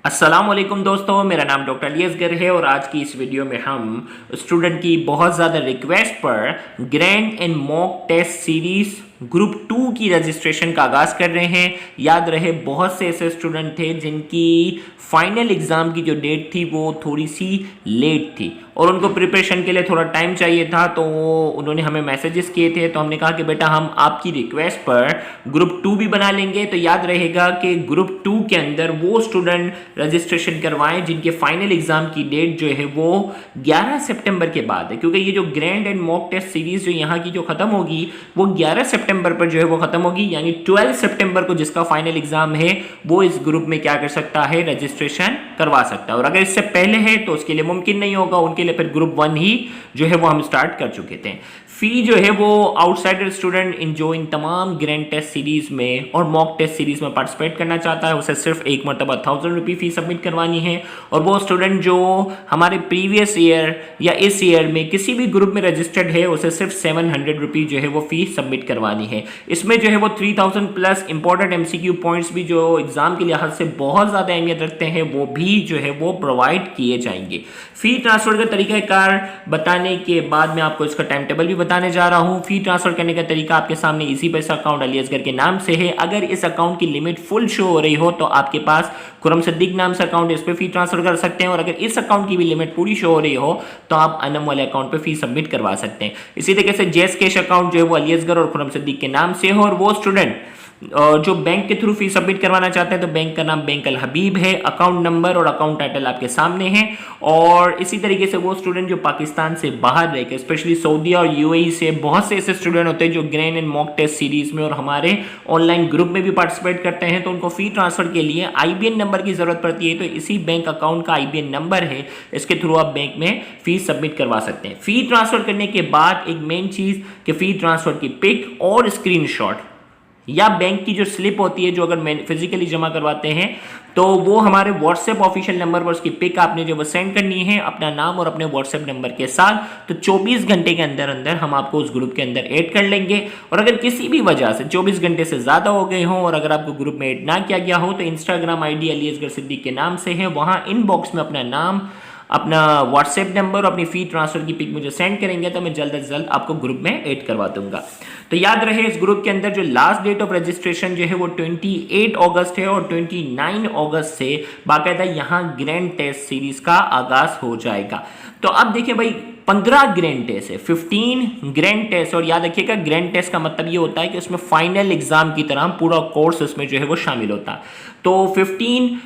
अस्सलामुअलैकुम दोस्तों, मेरा नाम डॉक्टर अली असगर है और आज की इस वीडियो में हम स्टूडेंट की बहुत ज़्यादा रिक्वेस्ट पर grand and mock test series group 2 की रजिस्ट्रेशन का आगाज़ कर रहे हैं। याद रहे, बहुत से ऐसे स्टूडेंट थे जिनकी फाइनल एग्ज़ाम की जो डेट थी वो थोड़ी सी लेट थी और उनको प्रिपरेशन के लिए थोड़ा टाइम चाहिए था, तो उन्होंने हमें मैसेजेस किए थे। तो हमने कहा कि बेटा हम आपकी रिक्वेस्ट पर ग्रुप 2 भी बना लेंगे। तो याद रहेगा कि ग्रुप 2 के अंदर वो स्टूडेंट रजिस्ट्रेशन करवाएं जिनके फाइनल एग्जाम की डेट जो है वो 11 सितंबर के बाद है, क्योंकि ये जो grand and mock test series जो यहाँ की जो खत्म होगी वो 11 सितंबर पर जो है वो खत्म होगी, यानी 12 सितंबर को जिसका फाइनल एग्जाम है वो इस ग्रुप में क्या कर सकता है, रजिस्ट्रेशन करवा सकता है। और अगर इससे पहले है तो उसके लिए मुमकिन नहीं होगा, उनके लिए फिर ग्रुप 1 ही जो है वो हम स्टार्ट कर चुके थे। फी जो है वो आउटसाइडर स्टूडेंट जो इन तमाम ग्रैंड टेस्ट सीरीज में और मॉक टेस्ट सीरीज में पार्टिसिपेट करना चाहता है उसे सिर्फ एक मरतबा 1000 रुपये फी सबमिट करवानी है। और वो स्टूडेंट जो हमारे प्रीवियस ईयर या इस ईयर में किसी भी ग्रुप में रजिस्टर्ड है उसे सिर्फ 700 रुपये जो है वो फी सबमिट करवानी है। इसमें जो है वो 3000 प्लस इंपॉर्टेंट MCQ पॉइंट्स भी जो एग्जाम के लिहाज से बहुत ज़्यादा अहमियत रखते हैं वो भी जो है वो प्रोवाइड किए जाएंगे। फी ट्रांसफर का तरीकाकार बताने के बाद मैं आपको इसका टाइम टेबल भी बताने जा रहा हूं। फी ट्रांसफर करने का तरीका आपके सामने इजी पैसा अकाउंट अली असगर के नाम से है। अगर इस अकाउंट की लिमिट फुल शो हो रही हो तो आपके पास खुरम सिद्दीक नाम से अकाउंट, इस पे फी ट्रांसफर कर सकते हैं। और अगर इस अकाउंट की भी लिमिट पूरी शो हो रही हो तो आप अनम वाले अकाउंट पे फी सबमिट करवा सकते हैं। इसी तरीके से जैस कैश अकाउंट जो है वो अली असगर और खुरम सिद्दीक के नाम से हो। और वो स्टूडेंट जो बैंक के थ्रू फी सबमिट करवाना चाहते हैं तो बैंक का नाम बैंक अल हबीब है, अकाउंट नंबर और अकाउंट टाइटल आपके सामने है। और इसी तरीके से वो स्टूडेंट जो पाकिस्तान से बाहर रहकर, स्पेशली सऊदी और UAE से बहुत से ऐसे स्टूडेंट होते हैं जो grand and mock test series में और हमारे ऑनलाइन ग्रुप में भी पार्टिसिपेट करते हैं, तो उनको फी ट्रांसफर के लिए IBN नंबर की जरूरत पड़ती है। तो इसी बैंक अकाउंट का IBN नंबर है, इसके थ्रू आप बैंक में फी सबमिट करवा सकते हैं। फी ट्रांसफर करने के बाद एक मेन चीज कि फी ट्रांसफर की पिक और स्क्रीनशॉट या बैंक की जो स्लिप होती है जो अगर फिजिकली जमा करवाते हैं तो वो हमारे व्हाट्सएप ऑफिशियल नंबर पर उसकी पिक आपने जो वो सेंड करनी है अपना नाम और अपने व्हाट्सएप नंबर के साथ। तो 24 घंटे के अंदर अंदर हम आपको उस ग्रुप के अंदर ऐड कर लेंगे। और अगर किसी भी वजह से 24 घंटे से ज़्यादा हो गए हों और अगर आपको ग्रुप में ऐड ना किया गया हो तो इंस्टाग्राम ID अली असगर सिद्दीक के नाम से है, वहाँ इनबॉक्स में अपना नाम, अपना व्हाट्सएप नंबर और अपनी फी ट्रांसफर की पिक मुझे सेंड करेंगे तो मैं जल्द से जल्द आपको ग्रुप में ऐड करवा दूंगा। तो याद रहे, इस ग्रुप के अंदर जो लास्ट डेट ऑफ रजिस्ट्रेशन जो है वो 28 अगस्त है और 29 अगस्त से बाकायदा यहाँ ग्रैंड टेस्ट सीरीज का आगाज हो जाएगा। तो अब देखिए भाई, 15 ग्रैंड टेस्ट है, 15 ग्रैंड टेस्ट। और याद रखिएगा ग्रैंड टेस्ट का मतलब ये होता है कि उसमें फाइनल एग्जाम की तरह पूरा कोर्स उसमें जो है वो शामिल होता है। तो 28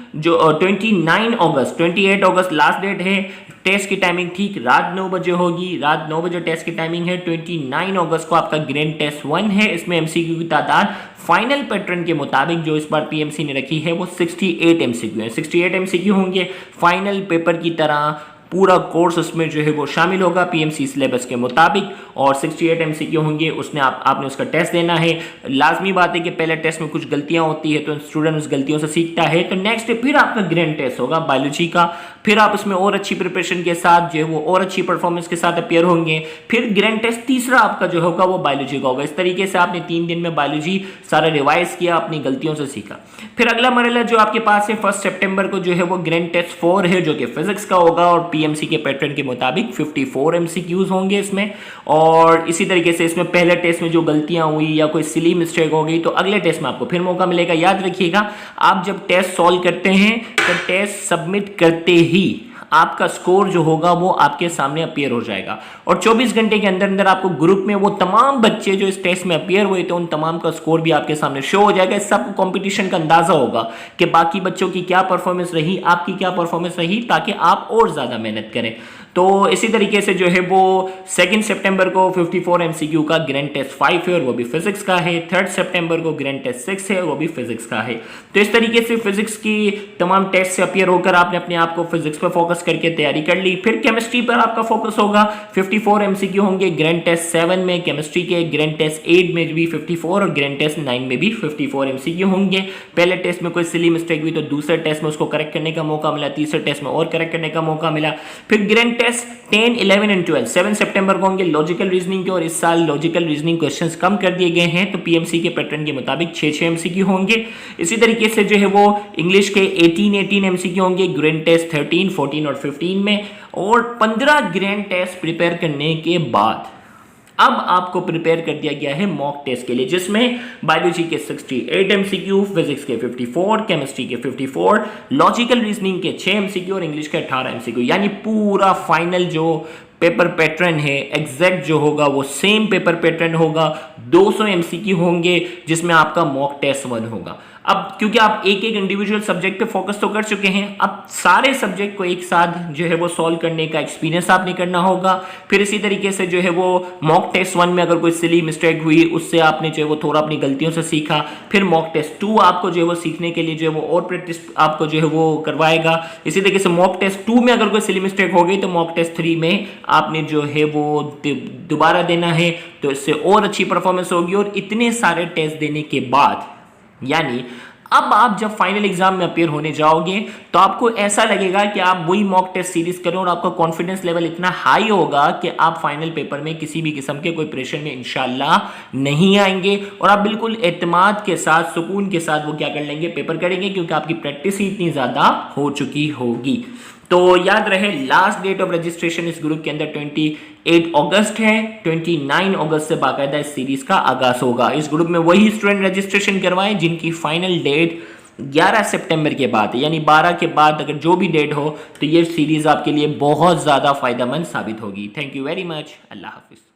अगस्त लास्ट डेट है। टेस्ट की टाइमिंग ठीक रात 9 बजे होगी, रात 9 बजे टेस्ट की टाइमिंग है। 29 अगस्त को आपका ग्रैंड टेस्ट 1 है। इसमें MCQ की तादाद फाइनल पैटर्न के मुताबिक जो इस बार PMC ने रखी है वो 68 MCQ है। 68 MCQ होंगे फाइनल पेपर की तरह, पूरा कोर्स उसमें जो है वो शामिल होगा PMC सिलेबस के मुताबिक। और 68 MCQ होंगे, उसने आपने उसका टेस्ट देना है। लाजमी बात है कि पहले टेस्ट में कुछ गलतियां होती है तो स्टूडेंट उस गलतियों से सीखता है। तो नेक्स्ट डे फिर आपका ग्रैंड टेस्ट होगा बायोलॉजी का, फिर आप उसमें और अच्छी प्रिपरेशन के साथ जो है वो और अच्छी परफॉर्मेंस के साथ अपियर होंगे। फिर ग्रैंड टेस्ट तीसरा आपका जो होगा वो बायोलॉजी का होगा। इस तरीके से आपने 3 दिन में बायोलॉजी सारा रिवाइज किया, अपनी गलतियों से सीखा। फिर अगला मरहला जो आपके पास है 1 सितंबर को जो है वो ग्रैंड टेस्ट 4 है जो कि फिजिक्स का होगा और PMC के पैटर्न के मुताबिक 54 MCQs होंगे इसमें। और इसी तरीके से इसमें पहले टेस्ट में जो गलतियां हुई या कोई सिली मिस्टेक हो गई तो अगले टेस्ट में आपको फिर मौका मिलेगा। याद रखिएगा, आप जब टेस्ट सॉल्व करते हैं तो टेस्ट सबमिट करते ही आपका स्कोर जो होगा वो आपके सामने अपीयर हो जाएगा। और 24 घंटे के अंदर अंदर आपको ग्रुप में वो तमाम बच्चे जो इस टेस्ट में अपीयर हुए थे उन तमाम का स्कोर भी आपके सामने शो हो जाएगा। इससे आपको कंपटीशन का अंदाजा होगा कि बाकी बच्चों की क्या परफॉर्मेंस रही, आपकी क्या परफॉर्मेंस रही, ताकि आप और ज्यादा मेहनत करें। तो इसी तरीके से जो है वो 2 सितंबर को 54 MCQ का ग्रैंड टेस्ट 5 है और वो भी फिजिक्स का है। 3 सितंबर को ग्रैंड टेस्ट 6 है और वो भी फिजिक्स का है। तो इस तरीके से फिजिक्स की तमाम टेस्ट से अपीयर होकर आपने अपने आप को फिजिक्स पर फोकस करके तैयारी कर ली। फिर केमिस्ट्री पर आपका फोकस होगा, 54 MCQ होंगे ग्रैंड टेस्ट 7 में केमिस्ट्री के, ग्रैंड टेस्ट 8 में भी 54 और ग्रैंड टेस्ट 9 में भी 54 MCQ होंगे। पहले टेस्ट में कोई सिली मिस्टेक हुई तो दूसरे टेस्ट में उसको करेक्ट करने का मौका मिला, तीसरे टेस्ट में और करेक्ट करने का मौका मिला। फिर ग्रैंड टेस्ट 10, 11 एंड 12 7 सितंबर को होंगे लॉजिकल रीजनिंग के, और इस साल लॉजिकल रीजनिंग क्वेश्चंस कम कर दिए गए हैं, तो पीएमसी के पैटर्न के मुताबिक 6 एमसीक्यू होंगे। इसी तरीके से जो है वो इंग्लिश के 18 एमसीक्यू होंगे ग्रैंड टेस्ट 13, 14 और 15 में, और 15 ग्रैंड टेस्ट प्रिपेयर करने के बाद अब आपको प्रिपेयर कर दिया गया है मॉक टेस्ट के लिए, जिसमें बायोलॉजी के 68 एमसीक्यू, फिजिक्स के 54, केमिस्ट्री के 54, लॉजिकल रीजनिंग के 6 एमसीक्यू और इंग्लिश के 18 एमसीक्यू। यानी पूरा फाइनल जो पेपर पैटर्न है एग्जैक्ट जो होगा वो सेम पेपर पैटर्न होगा। 200 एमसीक्यू होंगे जिसमें आपका मॉक टेस्ट 1 होगा। अब क्योंकि आप एक एक इंडिविजुअल सब्जेक्ट पे फोकस तो कर चुके हैं, अब सारे सब्जेक्ट को एक साथ जो है वो सॉल्व करने का एक्सपीरियंस आपने करना होगा। फिर इसी तरीके से जो है वो मॉक टेस्ट 1 में अगर कोई सिली मिस्टेक हुई उससे आपने जो है वो थोड़ा अपनी गलतियों से सीखा। फिर मॉक टेस्ट 2 आपको जो है वो सीखने के लिए जो है वो और प्रैक्टिस आपको जो है वो करवाएगा। इसी तरीके से मॉक टेस्ट 2 में अगर कोई सिली मिस्टेक हो गई तो मॉक टेस्ट 3 में आपने जो है वो दोबारा देना है, तो इससे और अच्छी परफॉर्मेंस होगी। और इतने सारे टेस्ट देने के बाद यानी अब आप जब फाइनल एग्जाम में अपीयर होने जाओगे तो आपको ऐसा लगेगा कि आप वही मॉक टेस्ट सीरीज करें, और आपका कॉन्फिडेंस लेवल इतना हाई होगा कि आप फाइनल पेपर में किसी भी किस्म के कोई प्रेशर में इंशाल्लाह नहीं आएंगे, और आप बिल्कुल एतमाद के साथ सुकून के साथ वो क्या कर लेंगे, पेपर करेंगे, क्योंकि आपकी प्रैक्टिस ही इतनी ज्यादा हो चुकी होगी। तो याद रहे लास्ट डेट ऑफ रजिस्ट्रेशन इस ग्रुप के अंदर 28 अगस्त है। 29 अगस्त से बाकायदा इस सीरीज का आगाज होगा। इस ग्रुप में वही स्टूडेंट रजिस्ट्रेशन करवाएं जिनकी फाइनल डेट 11 सितंबर के बाद, यानी 12 के बाद अगर जो भी डेट हो, तो ये सीरीज आपके लिए बहुत ज्यादा फायदेमंद साबित होगी। Thank you very much. Allah Hafiz.